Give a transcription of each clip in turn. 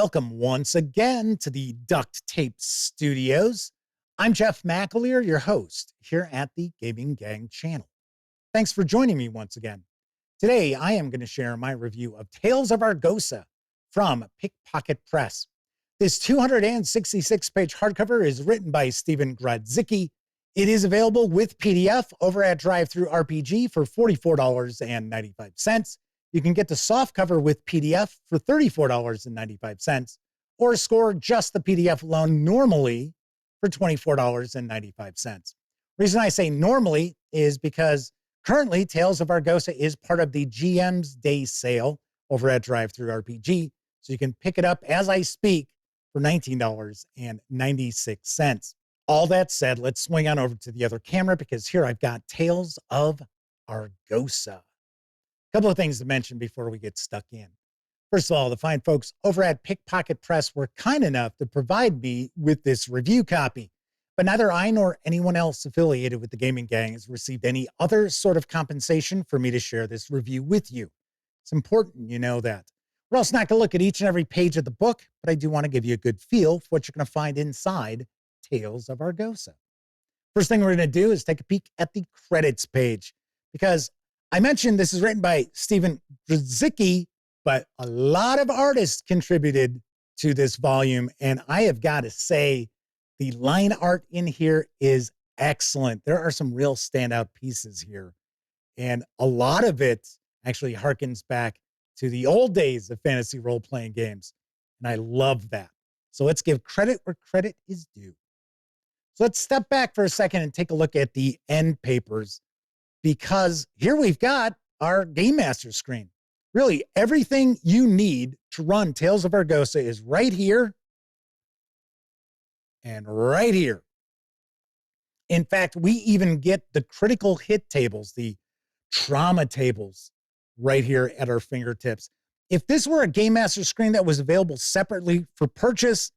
Welcome once again to the Duct Tape Studios. I'm Jeff McAleer, your host here at the Gaming Gang channel. Thanks for joining me once again. Today, I am going to share my review of Tales of Argosa from Pickpocket Press. This 266-page hardcover is written by Stephen Grodzicki. It is available with PDF over at DriveThruRPG for $44.95. You can get the softcover with PDF for $34.95, or score just the PDF alone normally for $24.95. Reason I say normally is because currently Tales of Argosa is part of the GM's Day sale over at DriveThruRPG, so you can pick it up as I speak for $19.96. All that said, let's swing on over to the other camera because here I've got Tales of Argosa. Couple of things to mention before we get stuck in. First of all, the fine folks over at Pickpocket Press were kind enough to provide me with this review copy, but neither I nor anyone else affiliated with the Gaming Gang has received any other sort of compensation for me to share this review with you. It's important you know that. We're also not going to look at each and every page of the book, but I do want to give you a good feel for what you're going to find inside Tales of Argosa. First thing we're going to do is take a peek at the credits page, because I mentioned this is written by Stephen Grodzicki, but a lot of artists contributed to this volume, and I have got to say the line art in here is excellent. There are some real standout pieces here, and a lot of it actually harkens back to the old days of fantasy role-playing games, and I love that. So let's give credit where credit is due. So let's step back for a second and take a look at the end papers, because here we've got our Game Master screen. Really, everything you need to run Tales of Argosa is right here and right here. In fact, we even get the critical hit tables, the trauma tables, right here at our fingertips. If this were a Game Master screen that was available separately for purchase,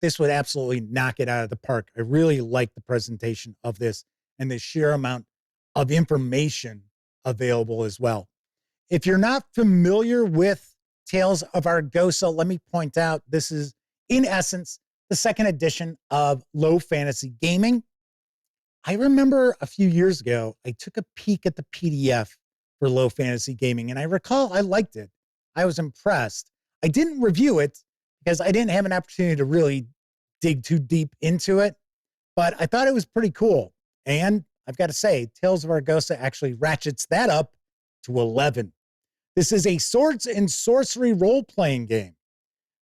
this would absolutely knock it out of the park. I really like the presentation of this and the sheer amount of information available as well. If you're not familiar with Tales of Argosa, let me point out this is, in essence, the second edition of Low Fantasy Gaming. I remember a few years ago, I took a peek at the PDF for Low Fantasy Gaming, and I recall I liked it. I was impressed. I didn't review it because I didn't have an opportunity to really dig too deep into it, but I thought it was pretty cool. And I've got to say, Tales of Argosa actually ratchets that up to 11. This is a swords and sorcery role-playing game.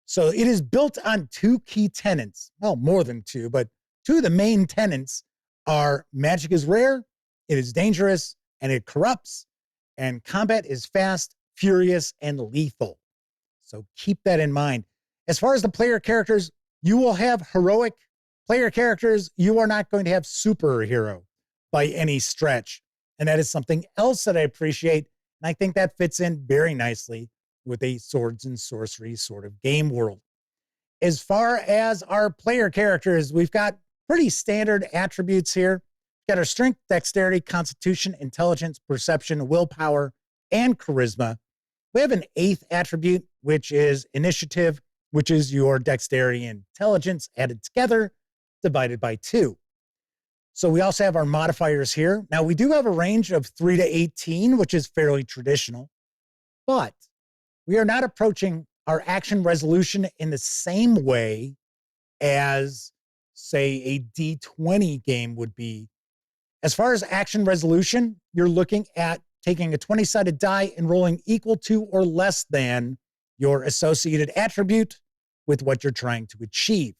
So it is built on two key tenets. Well, more than two, but two of the main tenets are magic is rare, it is dangerous, and it corrupts, and combat is fast, furious, and lethal. So keep that in mind. As far as the player characters, you will have heroic player characters. You are not going to have superhero by any stretch. And that is something else that I appreciate. And I think that fits in very nicely with a swords and sorcery sort of game world. As far as our player characters, we've got pretty standard attributes here. We've got our strength, dexterity, constitution, intelligence, perception, willpower, and charisma. We have an eighth attribute, which is initiative, which is your dexterity and intelligence added together, divided by 2. So we also have our modifiers here. Now, we do have a range of 3 to 18, which is fairly traditional, but we are not approaching our action resolution in the same way as, say, a D20 game would be. As far as action resolution, you're looking at taking a 20-sided die and rolling equal to or less than your associated attribute with what you're trying to achieve.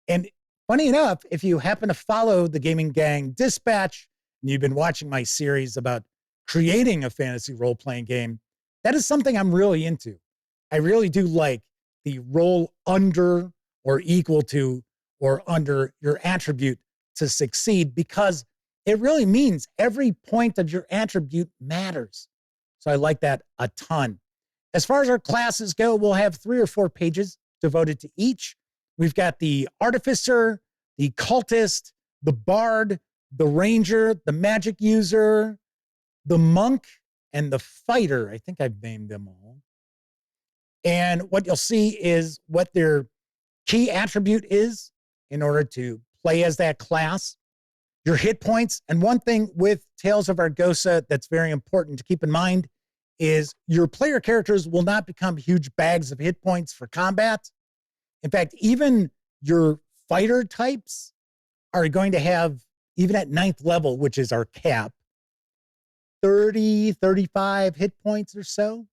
And funny enough, if you happen to follow the Gaming Gang Dispatch, and you've been watching my series about creating a fantasy role-playing game, that is something I'm really into. I really do like the roll under or equal to or under your attribute to succeed, because it really means every point of your attribute matters. So I like that a ton. As far as our classes go, we'll have 3 or 4 pages devoted to each. We've got the Artificer, the Cultist, the Bard, the Ranger, the Magic User, the Monk, and the Fighter. I think I've named them all. And what you'll see is what their key attribute is in order to play as that class, your hit points. And one thing with Tales of Argosa that's very important to keep in mind is your player characters will not become huge bags of hit points for combat. In fact, even your fighter types are going to have, even at 9th level, which is our cap, 30, 35 hit points or so.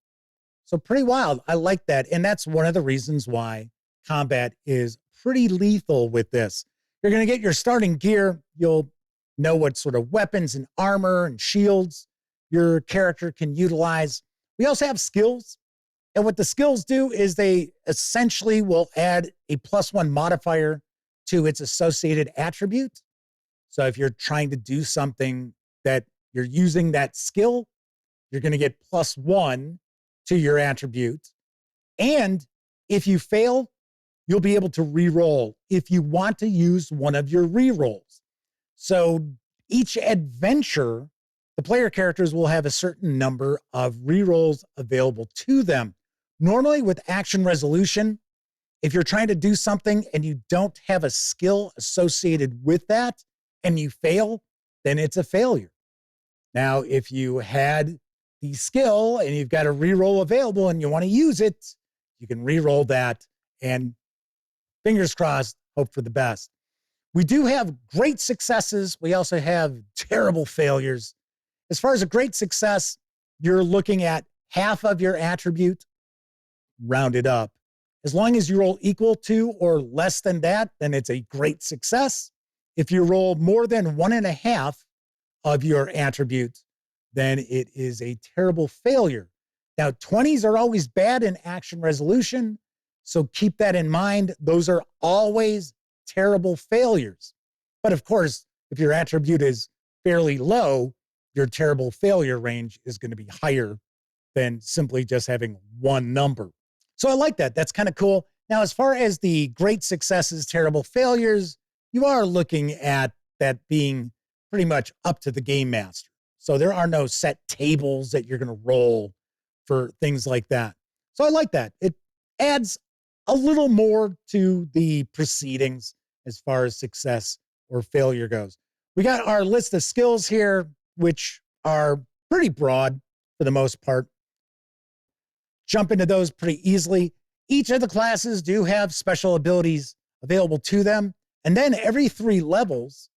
So pretty wild. I like that. And that's one of the reasons why combat is pretty lethal with this. You're going to get your starting gear. You'll know what sort of weapons and armor and shields your character can utilize. We also have skills. And what the skills do is they essentially will add a +1 modifier to its associated attribute. So if you're trying to do something that you're using that skill, you're going to get +1 to your attribute. And if you fail, you'll be able to re-roll if you want to use one of your re-rolls. So each adventure, the player characters will have a certain number of re-rolls available to them. Normally with action resolution, if you're trying to do something and you don't have a skill associated with that and you fail, then it's a failure. Now, if you had the skill and you've got a re-roll available and you want to use it, you can re-roll that and fingers crossed, hope for the best. We do have great successes. We also have terrible failures. As far as a great success, you're looking at half of your attribute rounded up. As long as you roll equal to or less than that, then it's a great success. If you roll more than 1.5 of your attribute, then it is a terrible failure. Now, 20s are always bad in action resolution, so keep that in mind. Those are always terrible failures. But of course, if your attribute is fairly low, your terrible failure range is going to be higher than simply just having one number. So I like that. That's kind of cool. Now, as far as the great successes, terrible failures, you are looking at that being pretty much up to the game master. So there are no set tables that you're going to roll for things like that. So I like that. It adds a little more to the proceedings as far as success or failure goes. We got our list of skills here, which are pretty broad for the most part. Jump into those pretty easily. Each of the classes do have special abilities available to them. And then every 3 levels,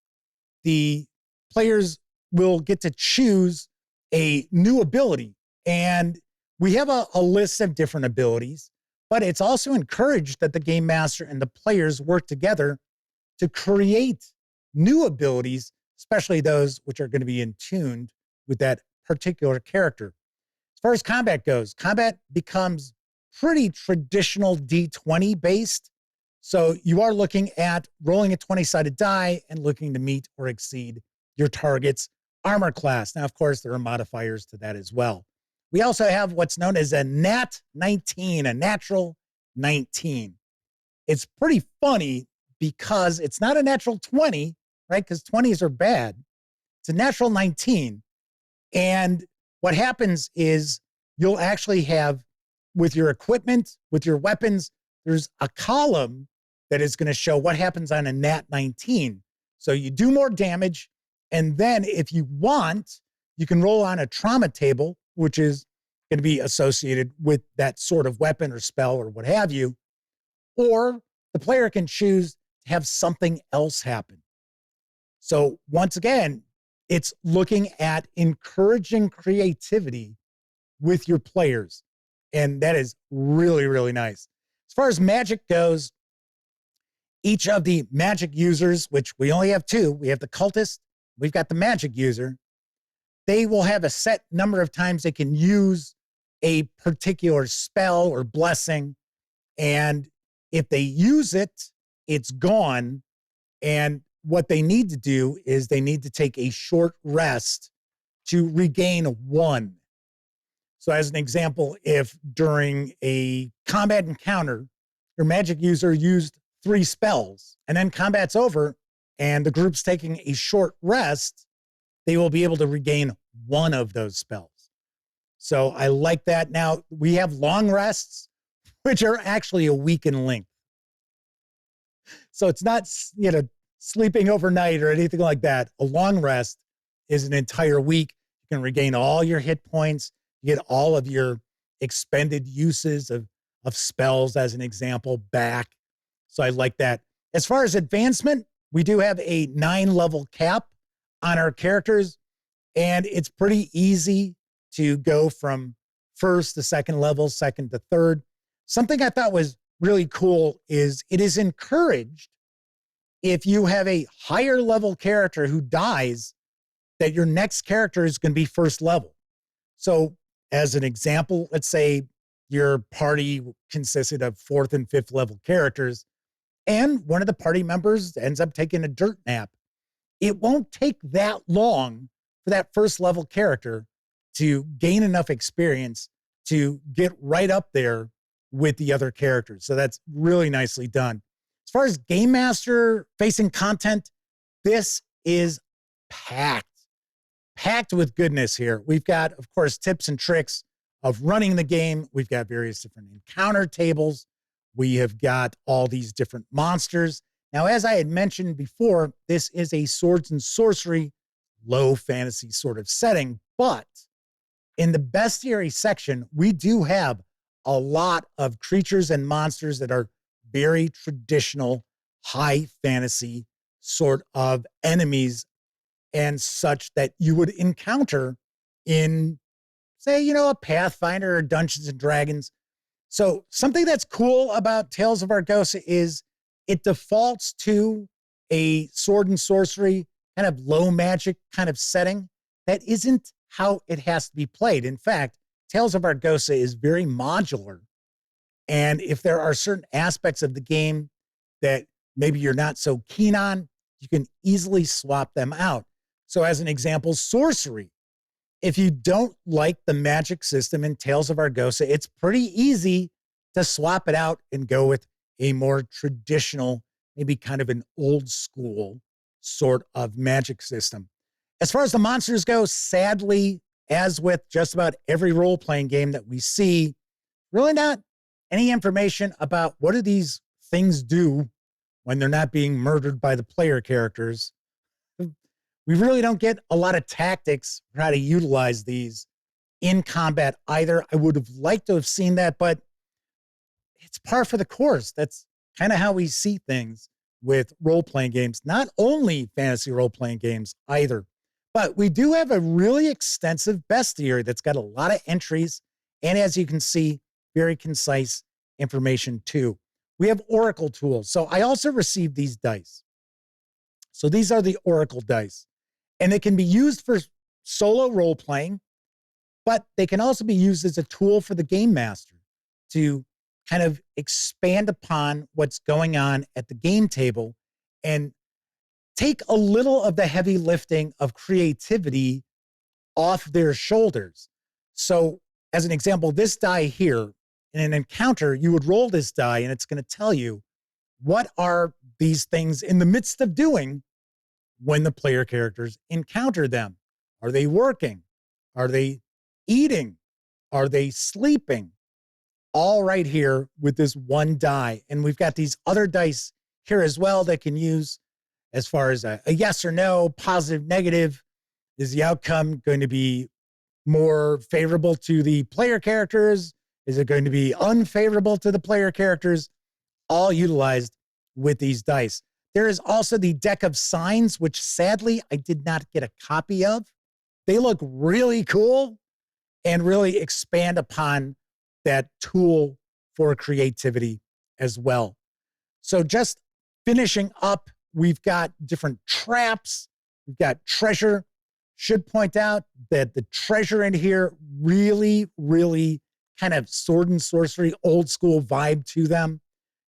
the players will get to choose a new ability. And we have a list of different abilities, but it's also encouraged that the game master and the players work together to create new abilities, especially those which are going to be in tune with that particular character. As far as combat goes, combat becomes pretty traditional D20 based. So you are looking at rolling a 20-sided die and looking to meet or exceed your target's armor class. Now, of course, there are modifiers to that as well. We also have what's known as a Nat 19, a natural 19. It's pretty funny because it's not a natural 20, right? Because 20s are bad. It's a natural 19. And what happens is you'll actually have, with your equipment, with your weapons, there's a column that is going to show what happens on a Nat 19. So you do more damage. And then if you want, you can roll on a trauma table, which is going to be associated with that sort of weapon or spell or what have you. Or the player can choose to have something else happen. So once again, it's looking at encouraging creativity with your players. And that is really, really nice. As far as magic goes, each of the magic users, which we only have 2, we have the cultist, we've got the magic user, they will have a set number of times they can use a particular spell or blessing. And if they use it, it's gone. And what they need to do is they need to take a short rest to regain 1. So as an example, if during a combat encounter, your magic user used 3 spells and then combat's over and the group's taking a short rest, they will be able to regain 1 of those spells. So I like that. Now we have long rests which are actually a week in length. So it's not, sleeping overnight or anything like that. A long rest is an entire week. You can regain all your hit points. You get all of your expended uses of spells, as an example, back. So I like that. As far as advancement, we do have a 9-level cap on our characters, and it's pretty easy to go from first to second level, second to third. Something I thought was really cool is it is encouraged, if you have a higher level character who dies, that your next character is going to be first level. So as an example, let's say your party consisted of 4th and 5th level characters, and one of the party members ends up taking a dirt nap. It won't take that long for that first level character to gain enough experience to get right up there with the other characters. So that's really nicely done. As far as Game Master facing content, this is packed with goodness here. We've got, of course, tips and tricks of running the game. We've got various different encounter tables. We have got all these different monsters. Now, as I had mentioned before, this is a swords and sorcery, low fantasy sort of setting, but in the bestiary section, we do have a lot of creatures and monsters that are very traditional, high fantasy sort of enemies and such that you would encounter in, say, a Pathfinder or Dungeons and Dragons. So something that's cool about Tales of Argosa is it defaults to a sword and sorcery kind of low magic kind of setting. That isn't how it has to be played. In fact, Tales of Argosa is very modular. And if there are certain aspects of the game that maybe you're not so keen on, you can easily swap them out. So as an example, sorcery. If you don't like the magic system in Tales of Argosa, it's pretty easy to swap it out and go with a more traditional, maybe kind of an old school sort of magic system. As far as the monsters go, sadly, as with just about every role-playing game that we see, really not any information about what do these things do when they're not being murdered by the player characters. We really don't get a lot of tactics for how to utilize these in combat either. I would have liked to have seen that, but it's par for the course. That's kind of how we see things with role-playing games, not only fantasy role-playing games either. But we do have a really extensive bestiary that's got a lot of entries, and as you can see, very concise information too. We have Oracle tools. So I also received these dice. So these are the Oracle dice, and they can be used for solo role-playing, but they can also be used as a tool for the game master to kind of expand upon what's going on at the game table and take a little of the heavy lifting of creativity off their shoulders. So as an example, this die here, in an encounter, you would roll this die and it's going to tell you what are these things in the midst of doing when the player characters encounter them. Are they working? Are they eating? Are they sleeping? All right here with this one die. And we've got these other dice here as well that can use as far as a yes or no, positive, negative. Is the outcome going to be more favorable to the player characters? Is it going to be unfavorable to the player characters? All utilized with these dice. There is also the deck of signs, which sadly I did not get a copy of. They look really cool and really expand upon that tool for creativity as well. So just finishing up, we've got different traps. We've got treasure. Should point out that the treasure in here really, really kind of sword and sorcery, old school vibe to them.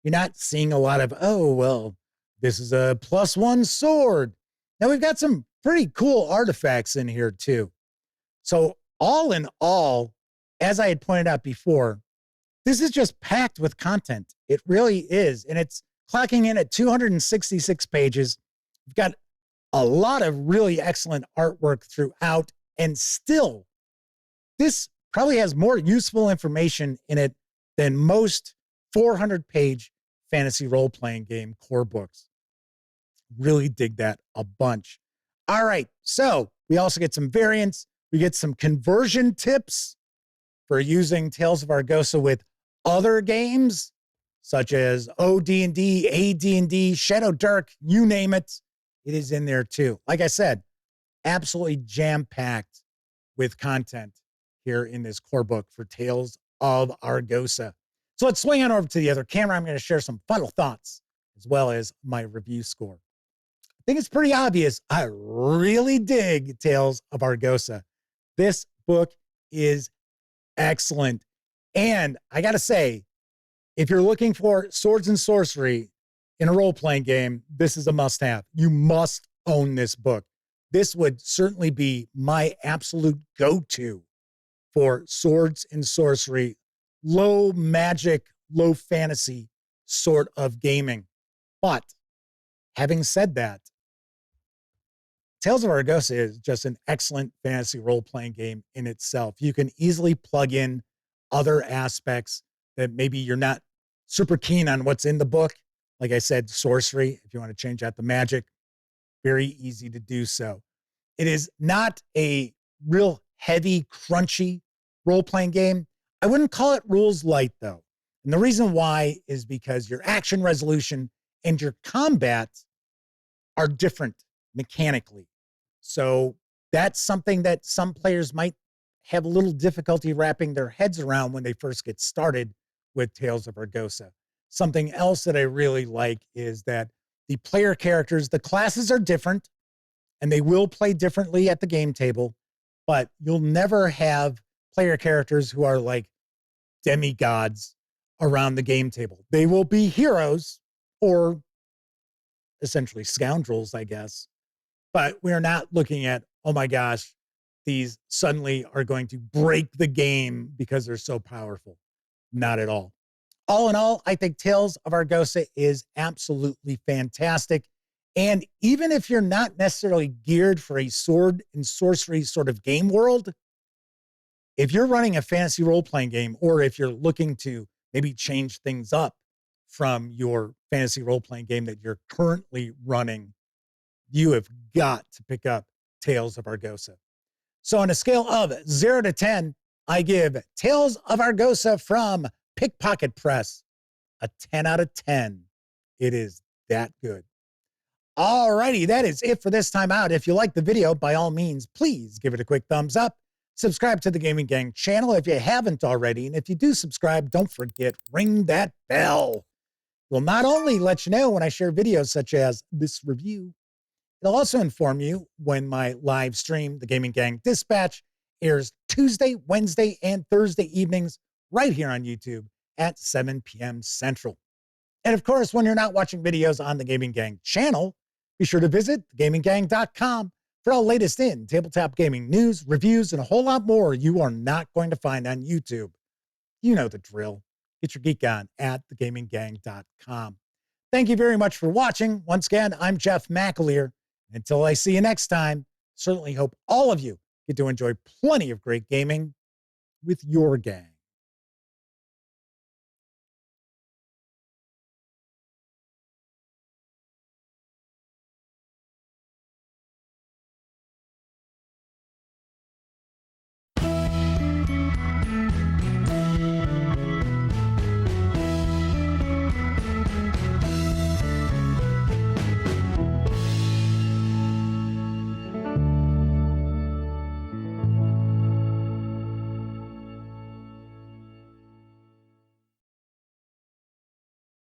You're not seeing a lot of, oh, well, this is a +1 sword. Now we've got some pretty cool artifacts in here too. So all in all, as I had pointed out before, this is just packed with content. It really is. And it's clocking in at 266 pages. We've got a lot of really excellent artwork throughout, and still, this probably has more useful information in it than most 400-page fantasy role-playing game core books. Really dig that a bunch. All right, so we also get some variants. We get some conversion tips for using Tales of Argosa with other games, such as OD&D, AD&D, Shadow Dark, you name it. It is in there too. Like I said, absolutely jam-packed with content here in this core book for Tales of Argosa. So let's swing on over to the other camera. I'm going to share some final thoughts as well as my review score. I think it's pretty obvious. I really dig Tales of Argosa. This book is excellent. And I got to say, if you're looking for swords and sorcery in a role-playing game, this is a must-have. You must own this book. This would certainly be my absolute go-to for swords and sorcery, low magic, low fantasy sort of gaming. But having said that, Tales of Argosa is just an excellent fantasy role-playing game in itself. You can easily plug in other aspects that maybe you're not super keen on what's in the book. Like I said, sorcery, if you want to change out the magic, very easy to do so. It is not a real heavy, crunchy role-playing game. I wouldn't call it rules light, though. And the reason why is because your action resolution and your combat are different mechanically. So that's something that some players might have a little difficulty wrapping their heads around when they first get started with Tales of Argosa. Something else that I really like is that the player characters, the classes are different, and they will play differently at the game table, but you'll never have player characters who are like demigods around the game table. They will be heroes or essentially scoundrels, I guess. But we're not looking at, oh my gosh, these suddenly are going to break the game because they're so powerful. Not at all. All in all, I think Tales of Argosa is absolutely fantastic. And even if you're not necessarily geared for a sword and sorcery sort of game world, if you're running a fantasy role-playing game, or if you're looking to maybe change things up from your fantasy role-playing game that you're currently running, you have got to pick up Tales of Argosa. So on a scale of 0 to 10, I give Tales of Argosa from Pickpocket Press a 10 out of 10. It is that good. All righty, that is it for this time out. If you like the video, by all means, please give it a quick thumbs up. Subscribe to the Gaming Gang channel if you haven't already. And if you do subscribe, don't forget, ring that bell. It will not only let you know when I share videos such as this review, it'll also inform you when my live stream, the Gaming Gang Dispatch, airs Tuesday, Wednesday, and Thursday evenings right here on YouTube at 7 p.m. Central. And of course, when you're not watching videos on the Gaming Gang channel, be sure to visit thegaminggang.com for all latest in tabletop gaming news, reviews, and a whole lot more you are not going to find on YouTube. You know the drill. Get your geek on at thegaminggang.com. Thank you very much for watching. Once again, I'm Jeff McAleer. Until I see you next time, certainly hope all of you get to enjoy plenty of great gaming with your gang.